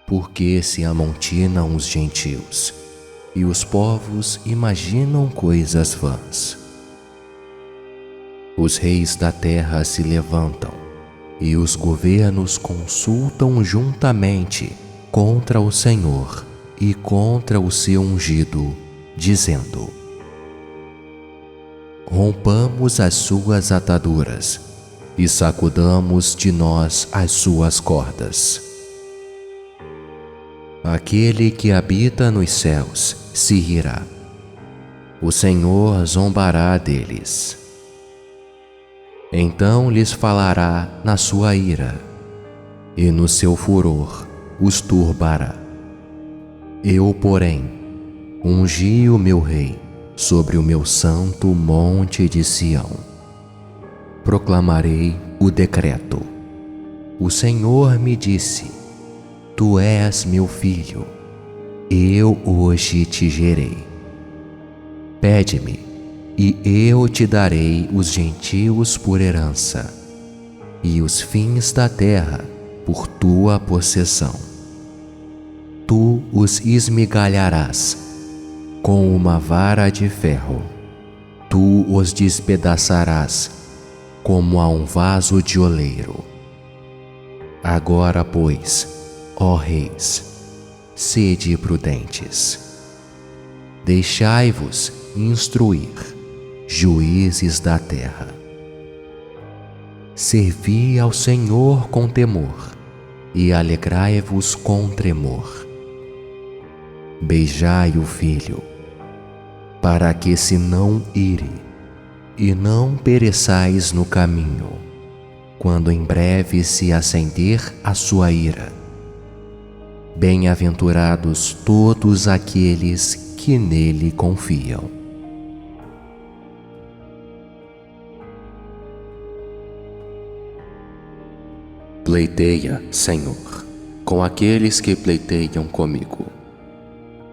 Porque se amontinam os gentios, e os povos imaginam coisas vãs. Os reis da terra se levantam, e os governos consultam juntamente contra o Senhor e contra o seu ungido, dizendo: rompamos as suas ataduras e sacudamos de nós as suas cordas. Aquele que habita nos céus se rirá. O Senhor zombará deles. Então lhes falará na sua ira, e no seu furor os turbará. Eu, porém, ungi o meu rei sobre o meu santo monte de Sião. Proclamarei o decreto. O Senhor me disse: Tu és meu filho, eu hoje te gerei. Pede-me, e eu te darei os gentios por herança, e os fins da terra por tua possessão. Tu os esmigalharás com uma vara de ferro, tu os despedaçarás como a um vaso de oleiro. Agora, pois, ó reis, sede prudentes. Deixai-vos instruir, juízes da terra. Servi ao Senhor com temor e alegrai-vos com tremor. Beijai o Filho, para que se não ire e não pereçais no caminho, quando em breve se acender a sua ira. Bem-aventurados todos aqueles que nele confiam. Pleiteia, Senhor, com aqueles que pleiteiam comigo.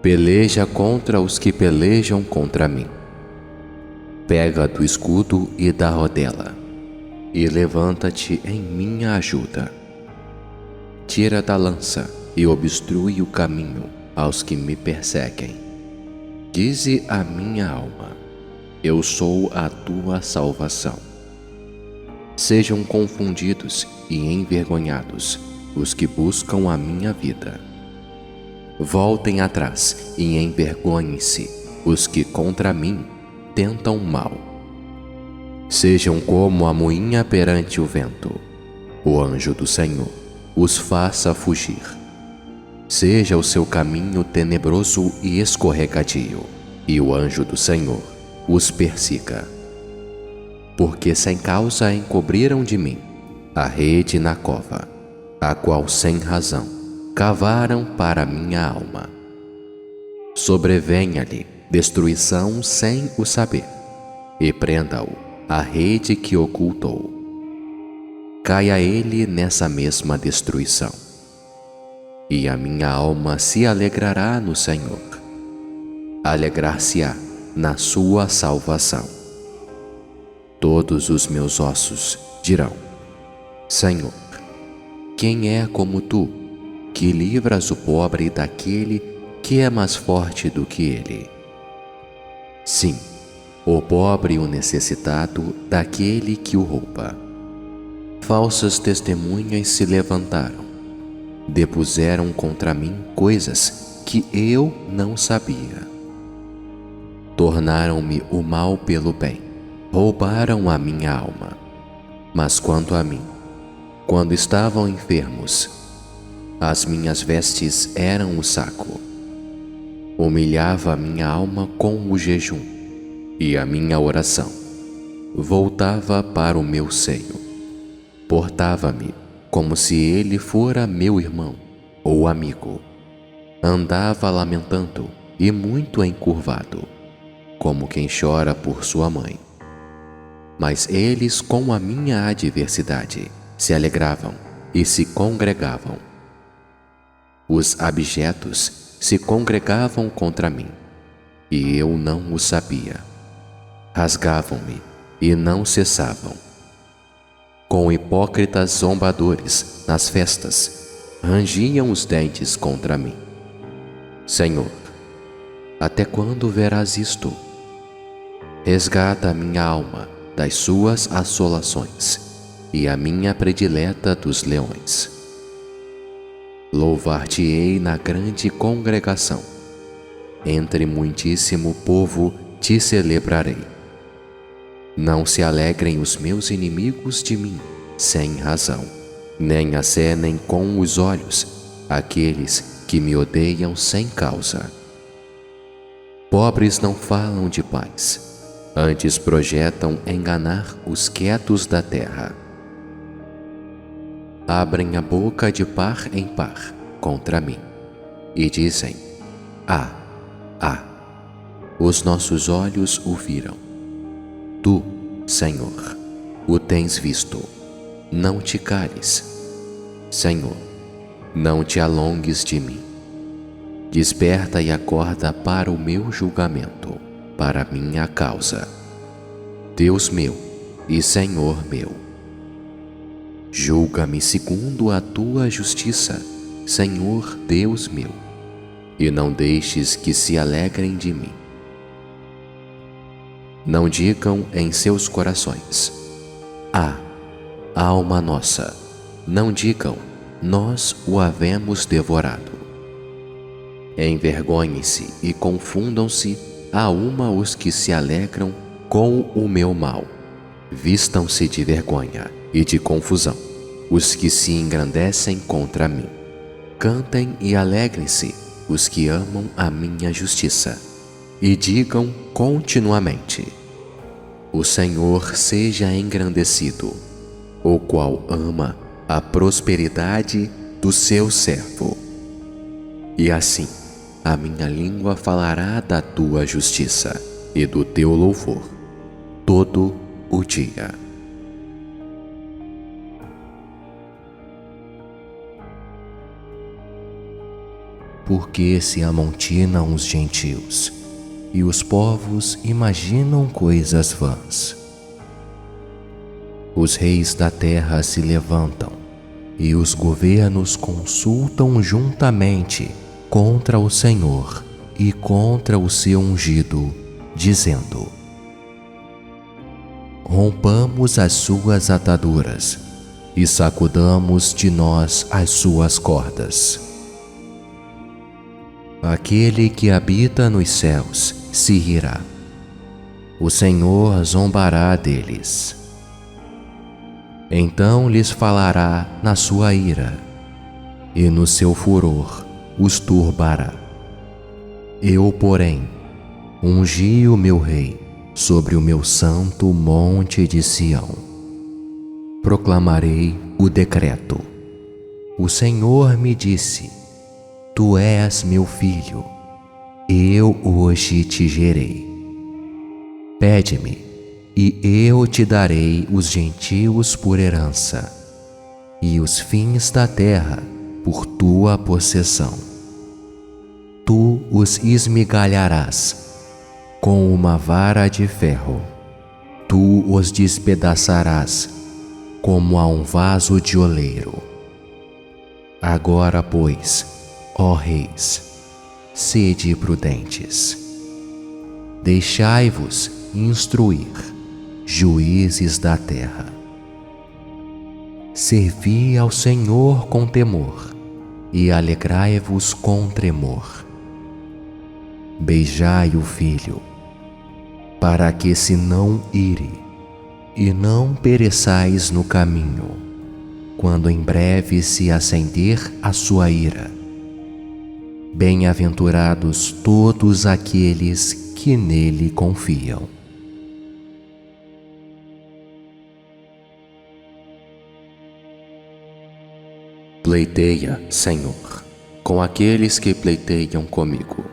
Peleja contra os que pelejam contra mim. Pega do escudo e da rodela, e levanta-te em minha ajuda. Tira da lança e obstrui o caminho aos que me perseguem. Dize a minha alma: eu sou a tua salvação. Sejam confundidos e envergonhados os que buscam a minha vida. Voltem atrás e envergonhem-se os que contra mim tentam mal. Sejam como a moinha perante o vento. O anjo do Senhor os faça fugir. Seja o seu caminho tenebroso e escorregadio, e o anjo do Senhor os persiga. Porque sem causa encobriram de mim a rede na cova, a qual sem razão cavaram para minha alma. Sobrevenha-lhe destruição sem o saber, e prenda-o a rede que ocultou. Caia ele nessa mesma destruição. E a minha alma se alegrará no Senhor. Alegrar-se-á na sua salvação. Todos os meus ossos dirão: Senhor, quem é como tu, que livras o pobre daquele que é mais forte do que ele? Sim, o pobre e o necessitado daquele que o rouba. Falsas testemunhas se levantaram. Depuseram contra mim coisas que eu não sabia. Tornaram-me o mal pelo bem, roubaram a minha alma. Mas quanto a mim, quando estavam enfermos, as minhas vestes eram o saco. Humilhava a minha alma com o jejum, e a minha oração voltava para o meu seio. Portava-me como se ele fora meu irmão ou amigo. Andava lamentando e muito encurvado, como quem chora por sua mãe. Mas eles, com a minha adversidade, se alegravam e se congregavam. Os abjetos se congregavam contra mim, e eu não o sabia. Rasgavam-me e não cessavam. Com hipócritas zombadores nas festas, rangiam os dentes contra mim. Senhor, até quando verás isto? Resgata a minha alma das suas assolações e a minha predileta dos leões. Louvar-te-ei na grande congregação. Entre muitíssimo povo te celebrarei. Não se alegrem os meus inimigos de mim sem razão, nem acenem com os olhos aqueles que me odeiam sem causa. Pobres não falam de paz, antes projetam enganar os quietos da terra. Abrem a boca de par em par contra mim e dizem: Ah, ah, os nossos olhos o viram. Tu, Senhor, o tens visto. Não te cales. Senhor, não te alongues de mim. Desperta e acorda para o meu julgamento, para a minha causa. Deus meu e Senhor meu, julga-me segundo a tua justiça, Senhor Deus meu, e não deixes que se alegrem de mim. Não digam em seus corações: Ah, alma nossa. Não digam: Nós o havemos devorado. Envergonhem-se e confundam-se a uma os que se alegram com o meu mal. Vistam-se de vergonha e de confusão os que se engrandecem contra mim. Cantem e alegrem-se os que amam a minha justiça, e digam continuamente: O Senhor seja engrandecido, o qual ama a prosperidade do seu servo. E assim a minha língua falará da tua justiça e do teu louvor todo o dia. Porque se amontinam os gentios, e os povos imaginam coisas vãs. Os reis da terra se levantam, e os governos consultam juntamente contra o Senhor e contra o seu ungido, dizendo: Rompamos as suas ataduras e sacudamos de nós as suas cordas. Aquele que habita nos céus se rirá. O Senhor zombará deles. Então lhes falará na sua ira, e no seu furor os turbará. Eu, porém, ungi o meu rei sobre o meu santo monte de Sião. Proclamarei o decreto. O Senhor me disse: Tu és meu filho, eu hoje te gerei. Pede-me, e eu te darei os gentios por herança, e os fins da terra por tua possessão. Tu os esmigalharás com uma vara de ferro, tu os despedaçarás como a um vaso de oleiro. Agora, pois, ó reis, sede prudentes. Deixai-vos instruir, juízes da terra. Servi ao Senhor com temor e alegrai-vos com tremor. Beijai o Filho, para que se não ire e não pereçais no caminho, quando em breve se acender a sua ira. Bem-aventurados todos aqueles que nele confiam. Pleiteia, Senhor, com aqueles que pleiteiam comigo.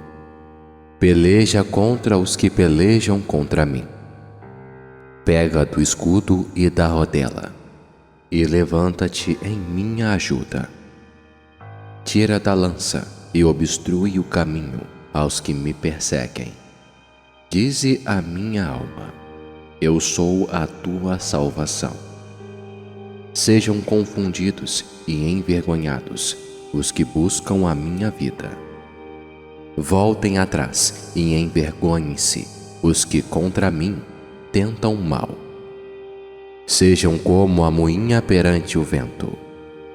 Peleja contra os que pelejam contra mim. Pega do escudo e da rodela, e levanta-te em minha ajuda. Tira da lança e obstrui o caminho aos que me perseguem. Dize a minha alma: eu sou a tua salvação. Sejam confundidos e envergonhados os que buscam a minha vida. Voltem atrás e envergonhem-se os que contra mim tentam mal. Sejam como a moinha perante o vento.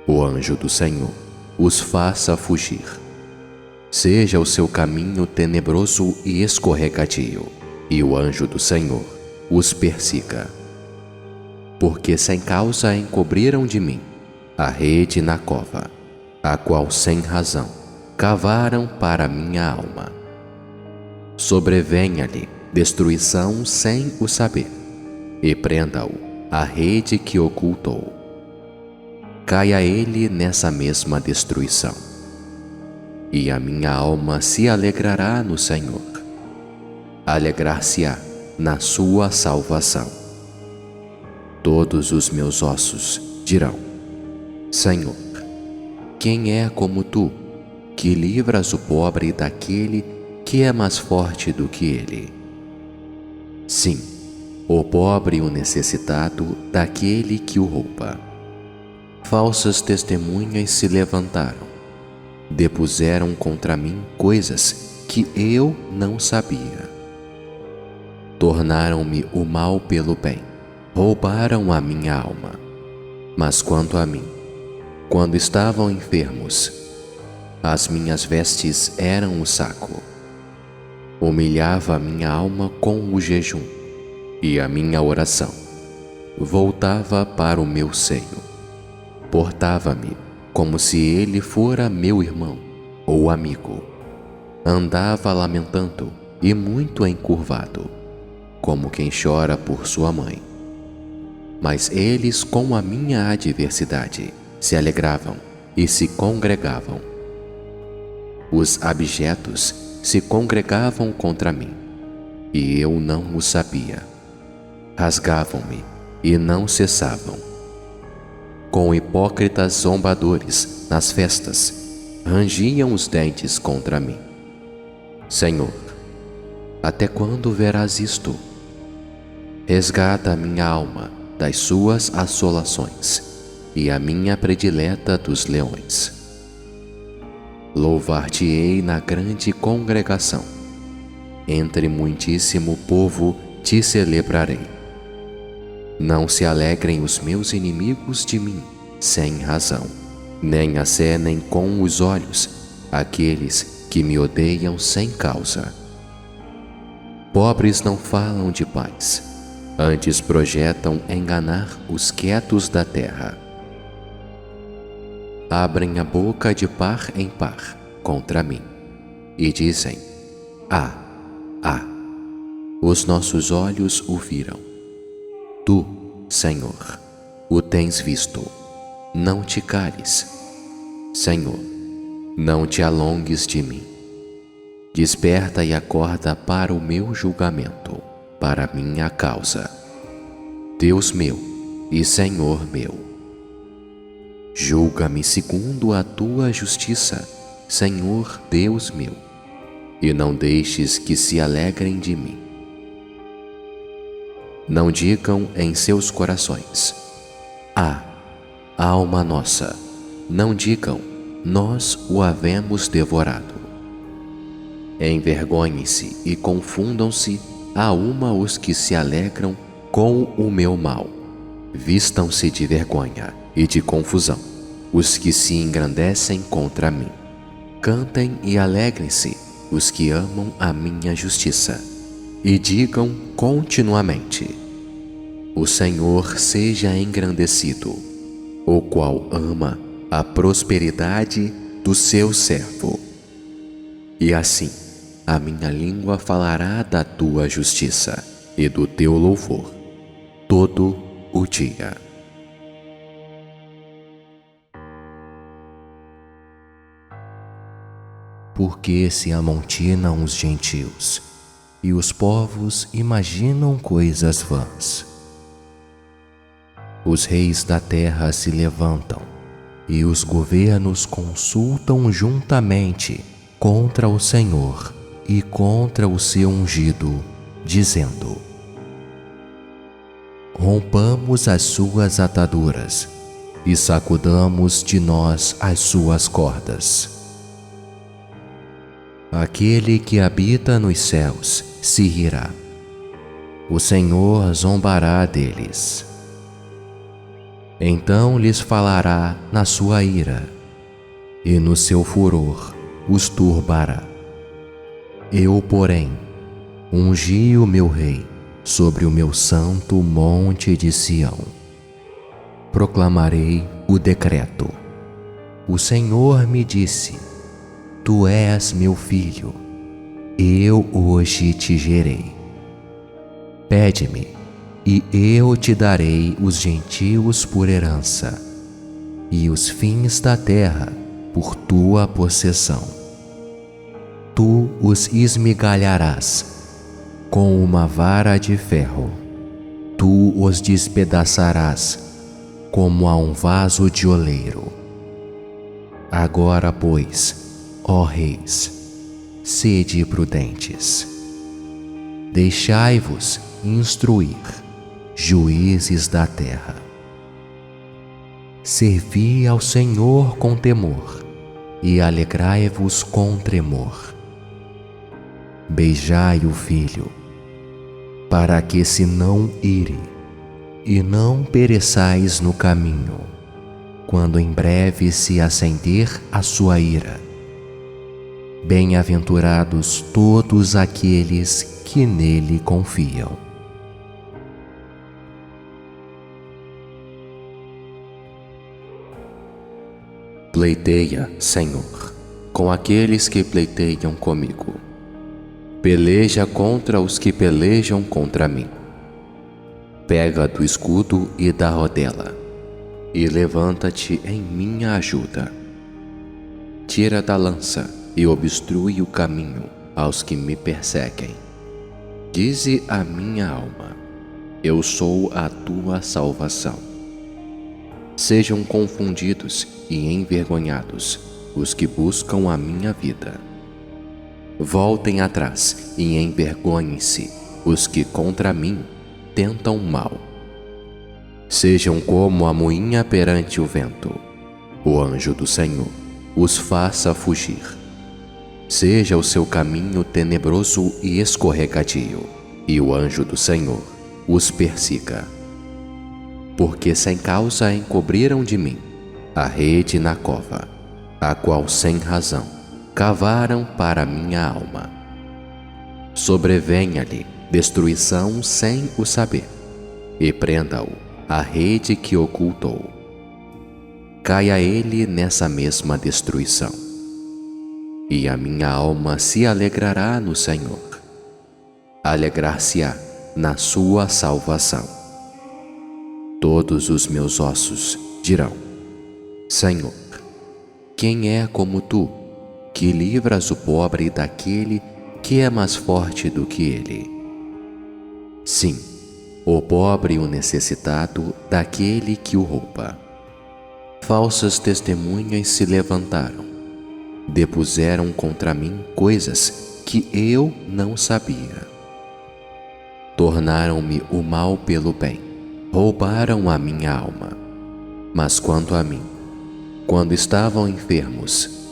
O anjo do Senhor os faça fugir. Seja o seu caminho tenebroso e escorregadio, e o anjo do Senhor os persiga. Porque sem causa encobriram de mim a rede na cova, a qual sem razão cavaram para minha alma. Sobrevenha-lhe destruição sem o saber, e prenda-o a rede que ocultou. Caia ele nessa mesma destruição. E a minha alma se alegrará no Senhor. Alegrar-se-á na sua salvação. Todos os meus ossos dirão: Senhor, quem é como tu, que livras o pobre daquele que é mais forte do que ele? Sim, o pobre e o necessitado daquele que o rouba. Falsas testemunhas se levantaram, depuseram contra mim coisas que eu não sabia. Tornaram-me o mal pelo bem, roubaram a minha alma. Mas quanto a mim, quando estavam enfermos, as minhas vestes eram o saco. Humilhava a minha alma com o jejum, e a minha oração voltava para o meu seio. Portava-me como se ele fora meu irmão ou amigo. Andava lamentando e muito encurvado, como quem chora por sua mãe. Mas eles, com a minha adversidade, se alegravam e se congregavam. Os abjetos se congregavam contra mim, e eu não o sabia. Rasgavam-me e não cessavam. Com hipócritas zombadores nas festas, rangiam os dentes contra mim. Senhor, até quando verás isto? Resgata a minha alma das suas assolações e a minha predileta dos leões. Louvar-te-ei na grande congregação. Entre muitíssimo povo te celebrarei. Não se alegrem os meus inimigos de mim sem razão, nem acenem com os olhos aqueles que me odeiam sem causa. Pobres não falam de paz, antes projetam enganar os quietos da terra. Abrem a boca de par em par contra mim e dizem: Ah, ah, os nossos olhos o viram. Tu, Senhor, o tens visto. Não te cales. Senhor, não te alongues de mim. Desperta e acorda para o meu julgamento, para a minha causa. Deus meu e Senhor meu. Julga-me segundo a tua justiça, Senhor Deus meu, e não deixes que se alegrem de mim. Não digam em seus corações: Ah, alma nossa. Não digam: Nós o havemos devorado. Envergonhem-se e confundam-se a uma os que se alegram com o meu mal. Vistam-se de vergonha e de confusão os que se engrandecem contra mim. Cantem e alegrem-se os que amam a minha justiça, e digam continuamente: O Senhor seja engrandecido, o qual ama a prosperidade do seu servo. E assim a minha língua falará da tua justiça e do teu louvor todo o dia. Porque se amontinam os gentios, e os povos imaginam coisas vãs. Os reis da terra se levantam, e os governos consultam juntamente contra o Senhor e contra o seu ungido, dizendo: Rompamos as suas ataduras, e sacudamos de nós as suas cordas. Aquele que habita nos céus se rirá. O Senhor zombará deles. Então lhes falará na sua ira, e no seu furor os turbará. Eu, porém, ungi o meu rei sobre o meu santo monte de Sião. Proclamarei o decreto. O Senhor me disse: Tu és meu filho, eu hoje te gerei. Pede-me, e eu te darei os gentios por herança, e os fins da terra por tua possessão. Tu os esmigalharás com uma vara de ferro, tu os despedaçarás como a um vaso de oleiro. Agora, pois, ó reis, sede prudentes. Deixai-vos instruir, juízes da terra. Servi ao Senhor com temor e alegrai-vos com tremor. Beijai o Filho, para que se não ire, e não pereçais no caminho, quando em breve se acender a sua ira. Bem-aventurados todos aqueles que nele confiam. Pleiteia, Senhor, com aqueles que pleiteiam comigo. Peleja contra os que pelejam contra mim. Pega do escudo e da rodela, e levanta-te em minha ajuda. Tira da lança e obstrui o caminho aos que me perseguem. Dize a minha alma: eu sou a tua salvação. Sejam confundidos e envergonhados os que buscam a minha vida. Voltem atrás e envergonhem-se os que contra mim tentam mal. Sejam como a moinha perante o vento. O anjo do Senhor os faça fugir. Seja o seu caminho tenebroso e escorregadio, e o anjo do Senhor os persiga. Porque sem causa encobriram de mim a rede na cova, a qual sem razão cavaram para minha alma. Sobrevenha-lhe destruição sem o saber, e prenda-o a rede que ocultou. Caia ele nessa mesma destruição. E a minha alma se alegrará no Senhor. Alegrar-se-á na sua salvação. Todos os meus ossos dirão: Senhor, quem é como tu, que livras o pobre daquele que é mais forte do que ele? Sim, o pobre e o necessitado daquele que o rouba. Falsas testemunhas se levantaram, depuseram contra mim coisas que eu não sabia. Tornaram-me o mal pelo bem, roubaram a minha alma. Mas quanto a mim, quando estavam enfermos,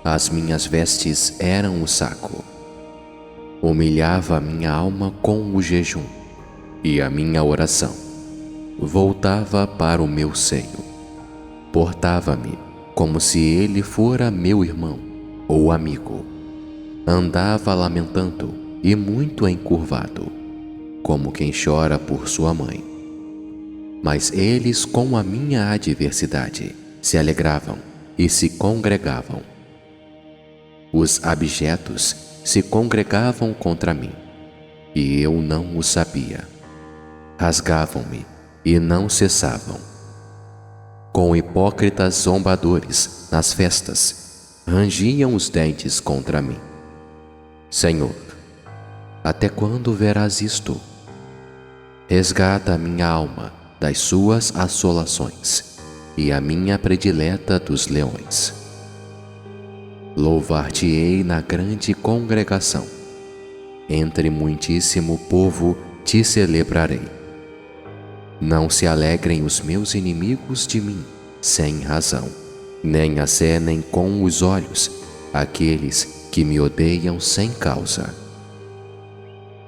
as minhas vestes eram o saco. Humilhava a minha alma com o jejum, e a minha oração voltava para o meu seio. Portava-me como se ele fora meu irmão ou amigo. Andava lamentando e muito encurvado, como quem chora por sua mãe. Mas eles, com a minha adversidade, se alegravam e se congregavam. Os abjetos se congregavam contra mim, e eu não o sabia. Rasgavam-me e não cessavam. Com hipócritas zombadores nas festas, rangiam os dentes contra mim. Senhor, até quando verás isto? Resgata a minha alma das suas assolações e a minha predileta dos leões. Louvar-te-ei na grande congregação. Entre muitíssimo povo te celebrarei. Não se alegrem os meus inimigos de mim, sem razão, nem acenem com os olhos aqueles que me odeiam sem causa.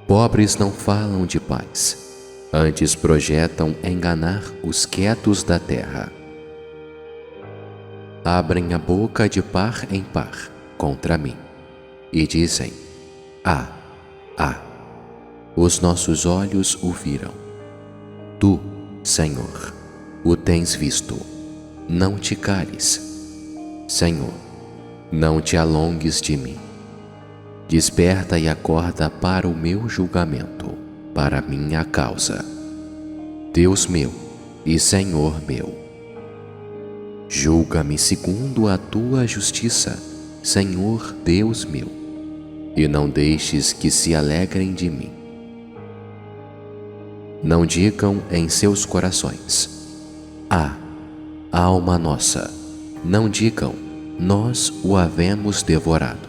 Pobres não falam de paz, antes projetam enganar os quietos da terra. Abrem a boca de par em par contra mim e dizem: Ah, ah, os nossos olhos o viram. Tu, Senhor, o tens visto. Não te cales. Senhor, não te alongues de mim. Desperta e acorda para o meu julgamento, para minha causa. Deus meu e Senhor meu, julga-me segundo a tua justiça, Senhor Deus meu, e não deixes que se alegrem de mim. Não digam em seus corações: Ah, alma nossa. Não digam: Nós o havemos devorado.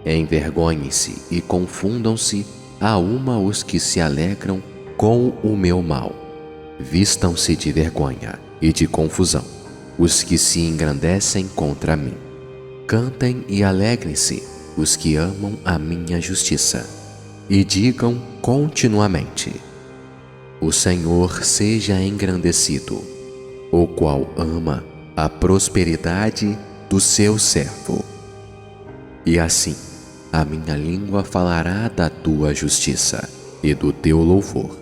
Envergonhem-se e confundam-se a uma os que se alegram com o meu mal. Vistam-se de vergonha e de confusão os que se engrandecem contra mim. Cantem e alegrem-se os que amam a minha justiça, e digam continuamente: O Senhor seja engrandecido, o qual ama a prosperidade do seu servo. E assim a minha língua falará da tua justiça e do teu louvor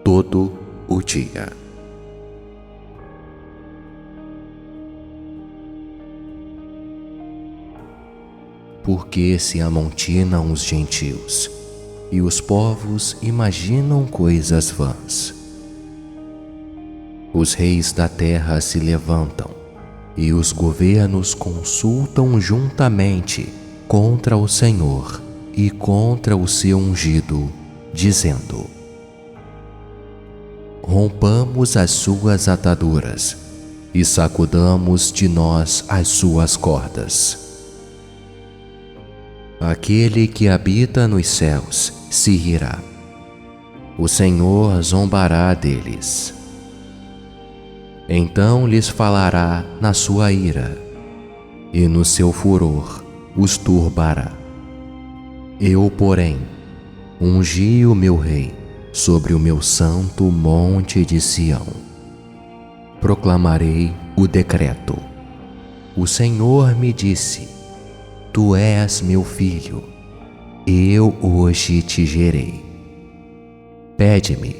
todo o dia. Porque se amontinam os gentios, e os povos imaginam coisas vãs. Os reis da terra se levantam, e os governos consultam juntamente contra o Senhor e contra o seu ungido, dizendo: Rompamos as suas ataduras e sacudamos de nós as suas cordas. Aquele que habita nos céus se rirá. O Senhor zombará deles. Então lhes falará na sua ira, e no seu furor os turbará. Eu, porém, ungi o meu rei sobre o meu santo monte de Sião. Proclamarei o decreto. O Senhor me disse: Tu és meu filho, eu hoje te gerei. Pede-me,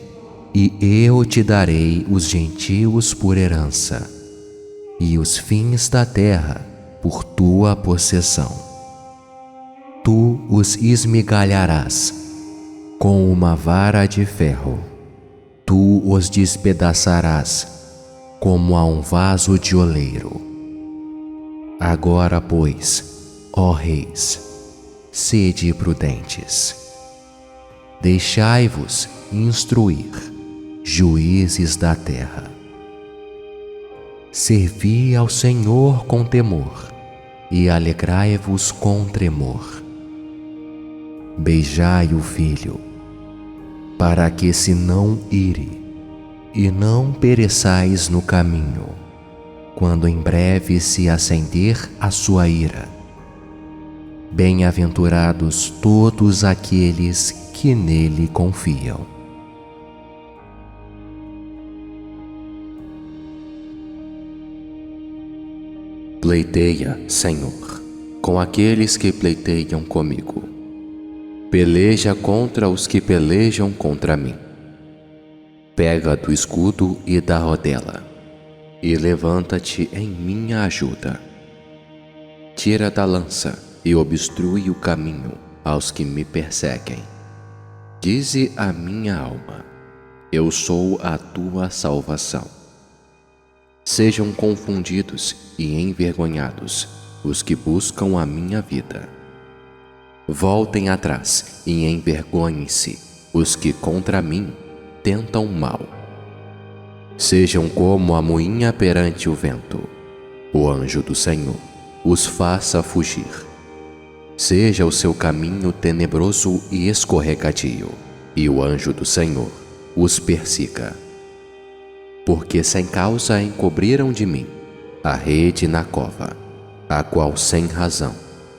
e eu te darei os gentios por herança, e os fins da terra por tua possessão. Tu os esmigalharás com uma vara de ferro, tu os despedaçarás como a um vaso de oleiro. Agora, pois, ó reis, sede prudentes. Deixai-vos instruir, juízes da terra. Servi ao Senhor com temor e alegrai-vos com tremor. Beijai o Filho, para que se não ire e não pereçais no caminho, quando em breve se acender a sua ira. Bem-aventurados todos aqueles que nele confiam. Pleiteia, Senhor, com aqueles que pleiteiam comigo. Peleja contra os que pelejam contra mim. Pega do escudo e da rodela, e levanta-te em minha ajuda. Tira da lança e obstrui o caminho aos que me perseguem. Dize a minha alma: eu sou a tua salvação. Sejam confundidos e envergonhados os que buscam a minha vida. Voltem atrás e envergonhem-se os que contra mim tentam mal. Sejam como a moinha perante o vento. O anjo do Senhor os faça fugir. Seja o seu caminho tenebroso e escorregadio, e o anjo do Senhor os persiga. Porque sem causa encobriram de mim a rede na cova, a qual sem razão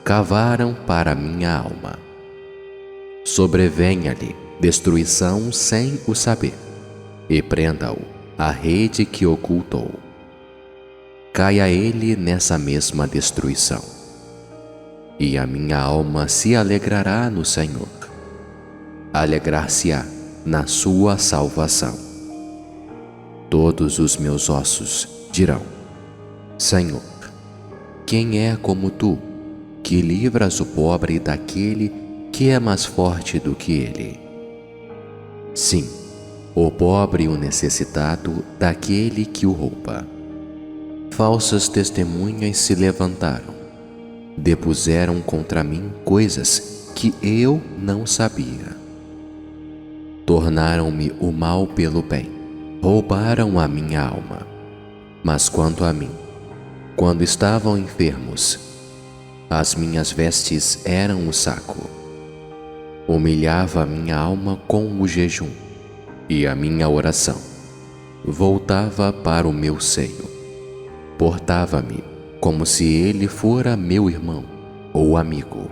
cavaram para minha alma. Sobrevenha-lhe destruição sem o saber, e prenda-o a rede que ocultou. Caia ele nessa mesma destruição, e a minha alma se alegrará no Senhor. Alegrar-se-á na sua salvação. Todos os meus ossos dirão: Senhor, quem é como tu, que livras o pobre daquele que é mais forte do que ele? Sim, o pobre e o necessitado daquele que o rouba. Falsas testemunhas se levantaram, depuseram contra mim coisas que eu não sabia. Tornaram-me o mal pelo bem, roubaram a minha alma. Mas quanto a mim, quando estavam enfermos, as minhas vestes eram o saco. Humilhava a minha alma com o jejum, e a minha oração voltava para o meu seio. Portava-me como se ele fora meu irmão ou amigo.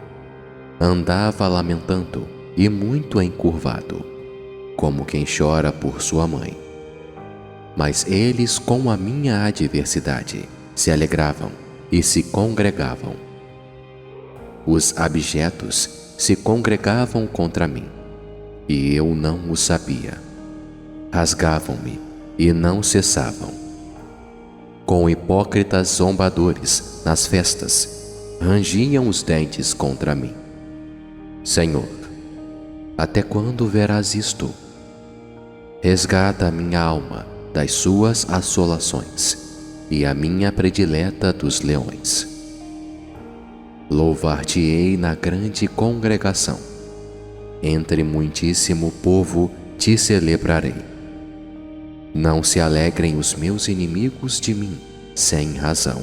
Andava lamentando e muito encurvado, como quem chora por sua mãe. Mas eles, com a minha adversidade, se alegravam e se congregavam. Os abjetos se congregavam contra mim, e eu não o sabia. Rasgavam-me e não cessavam. Com hipócritas zombadores nas festas, rangiam os dentes contra mim. Senhor, até quando verás isto? Resgata a minha alma das suas assolações e a minha predileta dos leões. Louvar-te-ei na grande congregação. Entre muitíssimo povo te celebrarei. Não se alegrem os meus inimigos de mim sem razão,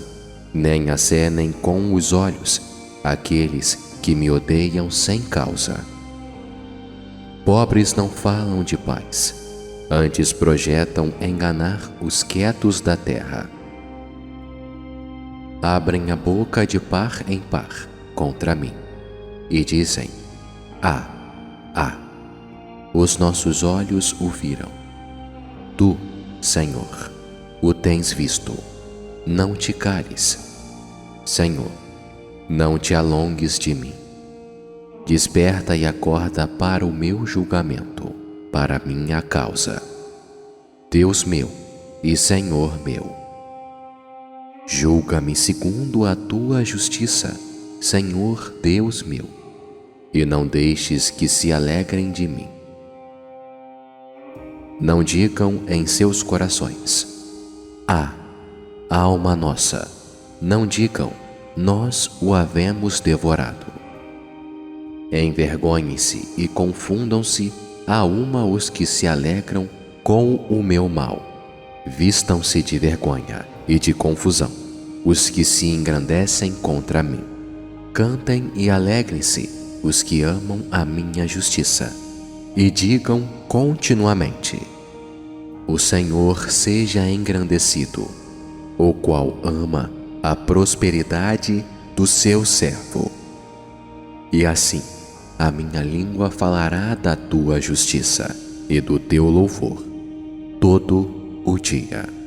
nem acenem com os olhos aqueles que me odeiam sem causa. Pobres não falam de paz, antes projetam enganar os quietos da terra. Abrem a boca de par em par contra mim e dizem: Ah, ah, os nossos olhos o viram. Tu, Senhor, o tens visto. Não te cales. Senhor, não te alongues de mim. Desperta e acorda para o meu julgamento, para minha causa. Deus meu e Senhor meu, julga-me segundo a tua justiça, Senhor Deus meu, e não deixes que se alegrem de mim. Não digam em seus corações: Ah, alma nossa. Não digam: Nós o havemos devorado. Envergonhem-se e confundam-se a uma os que se alegram com o meu mal. Vistam-se de vergonha e de confusão os que se engrandecem contra mim. Cantem e alegrem-se os que amam a minha justiça, e digam continuamente: O Senhor seja engrandecido, o qual ama a prosperidade do seu servo. E assim a minha língua falará da tua justiça e do teu louvor todo o dia.